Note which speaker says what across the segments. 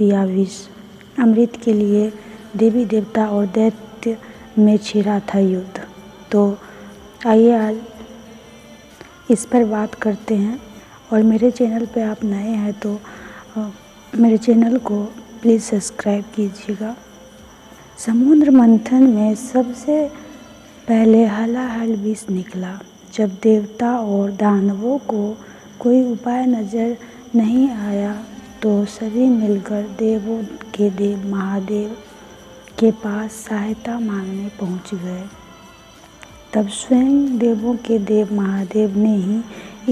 Speaker 1: पिया विष। अमृत के लिए देवी देवता और दैत्य में छिड़ा था युद्ध। तो आइए आज इस पर बात करते हैं। और मेरे चैनल पे आप नए हैं तो मेरे चैनल को प्लीज़ सब्सक्राइब कीजिएगा। समुद्र मंथन में सबसे पहले हलाहल विष निकला। जब देवता और दानवों को कोई उपाय नज़र नहीं आया तो सभी मिलकर देवों के देव महादेव के पास सहायता मांगने पहुंच गए। तब स्वयं देवों के देव महादेव ने ही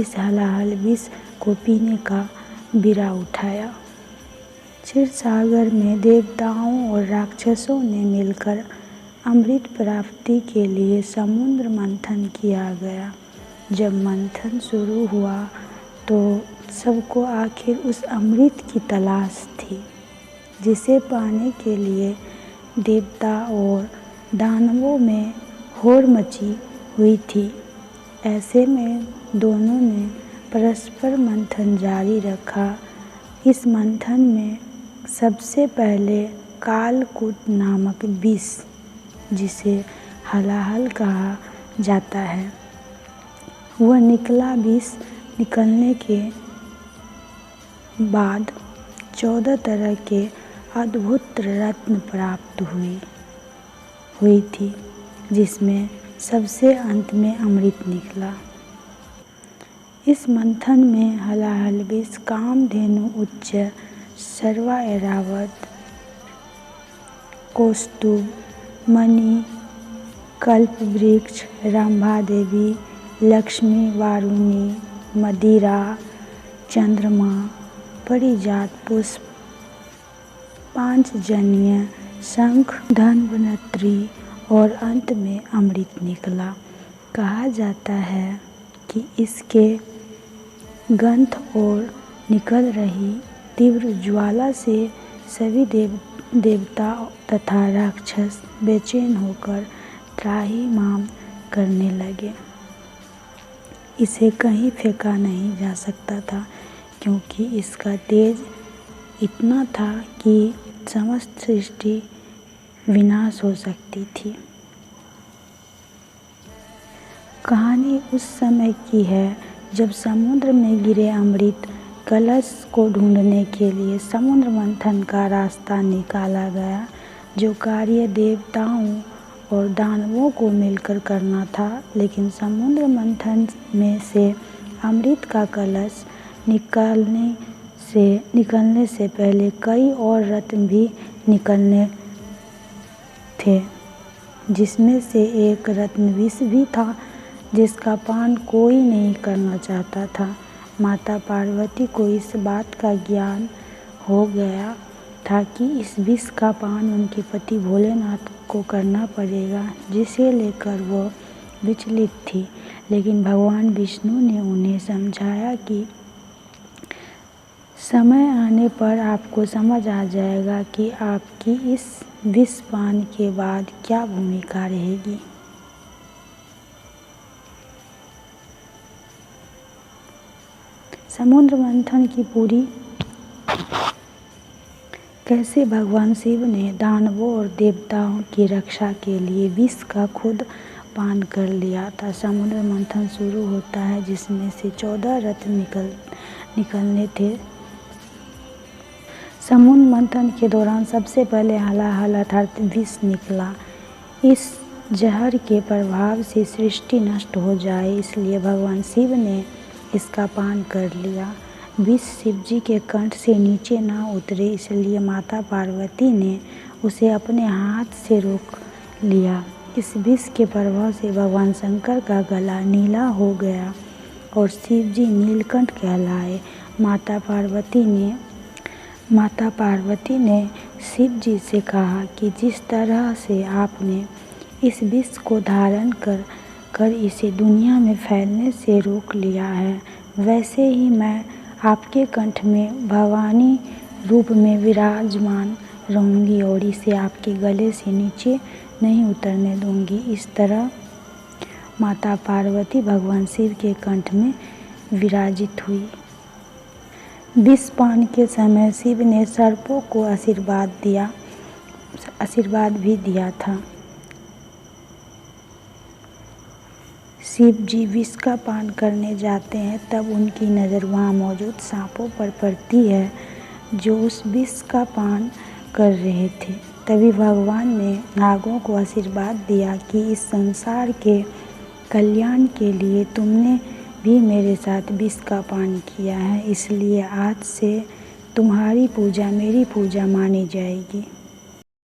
Speaker 1: इस हलाहल विष को पीने का बीड़ा उठाया। क्षीर सागर में देवताओं और राक्षसों ने मिलकर अमृत प्राप्ति के लिए समुद्र मंथन किया गया। जब मंथन शुरू हुआ तो सबको आखिर उस अमृत की तलाश थी, जिसे पाने के लिए देवता और दानवों में होड़ मची हुई थी। ऐसे में दोनों ने परस्पर मंथन जारी रखा। इस मंथन में सबसे पहले कालकूट नामक विष, जिसे हलाहल कहा जाता है, वह निकला। विष निकलने के बाद 14 तरह के अद्भुत रत्न प्राप्त हुई थी, जिसमें सबसे अंत में अमृत निकला। इस मंथन में हलाहल विष कामधेनु, उच्च, सर्वा ऐरावत, कौस्तुभ, मणि, कल्पवृक्ष, रंभा देवी, लक्ष्मी, वारुणी, मदिरा, चंद्रमा, पारिजात पुष्प, पांचजन्य, शंख, धन्वंतरी और अंत में अमृत निकला। कहा जाता है कि इसके गंध और निकल रही तीव्र ज्वाला से सभी देवता तथा राक्षस बेचैन होकर त्राहिमाम करने लगे। इसे कहीं फेंका नहीं जा सकता था, क्योंकि इसका तेज इतना था कि समस्त सृष्टि विनाश हो सकती थी। कहानी उस समय की है जब समुद्र में गिरे अमृत कलश को ढूंढने के लिए समुद्र मंथन का रास्ता निकाला गया। जो कार्य देवताओं और दानवों को मिलकर करना था, लेकिन समुद्र मंथन में से अमृत का कलश निकलने से पहले कई और रत्न भी निकलने थे, जिसमें से एक रत्न विष भी था, जिसका पान कोई नहीं करना चाहता था। माता पार्वती को इस बात का ज्ञान हो गया था कि इस विष का पान उनके पति भोलेनाथ को करना पड़ेगा, जिसे लेकर वो विचलित थी। लेकिन भगवान विष्णु ने उन्हें समझाया कि समय आने पर आपको समझ आ जाएगा कि आपकी इस विष पान के बाद क्या भूमिका रहेगी। समुद्र मंथन की पूरी कैसे भगवान शिव ने दानवों और देवताओं की रक्षा के लिए विष का खुद पान कर लिया था। समुद्र मंथन शुरू होता है, जिसमें से 14 रत्न निकलने थे। समुद्र मंथन के दौरान सबसे पहले हलाहल अर्थात विष निकला। इस जहर के प्रभाव से सृष्टि नष्ट हो जाए, इसलिए भगवान शिव ने इसका पान कर लिया। विष शिवजी के कंठ से नीचे ना उतरे, इसलिए माता पार्वती ने उसे अपने हाथ से रोक लिया। इस विष के प्रभाव से भगवान शंकर का गला नीला हो गया और शिवजी नीलकंठ कहलाए। माता पार्वती ने शिवजी से कहा कि जिस तरह से आपने इस विष को धारण कर इसे दुनिया में फैलने से रोक लिया है, वैसे ही मैं आपके कंठ में भवानी रूप में विराजमान रहूँगी और इसे आपके गले से नीचे नहीं उतरने दूँगी। इस तरह माता पार्वती भगवान शिव के कंठ में विराजित हुई। विष पान के समय शिव ने सर्पों को आशीर्वाद भी दिया था। शिव जी विष का पान करने जाते हैं, तब उनकी नज़र वहाँ मौजूद सांपों पर पड़ती है जो उस विष का पान कर रहे थे। तभी भगवान ने नागों को आशीर्वाद दिया कि इस संसार के कल्याण के लिए तुमने भी मेरे साथ विष का पान किया है, इसलिए आज से तुम्हारी पूजा मेरी पूजा मानी जाएगी।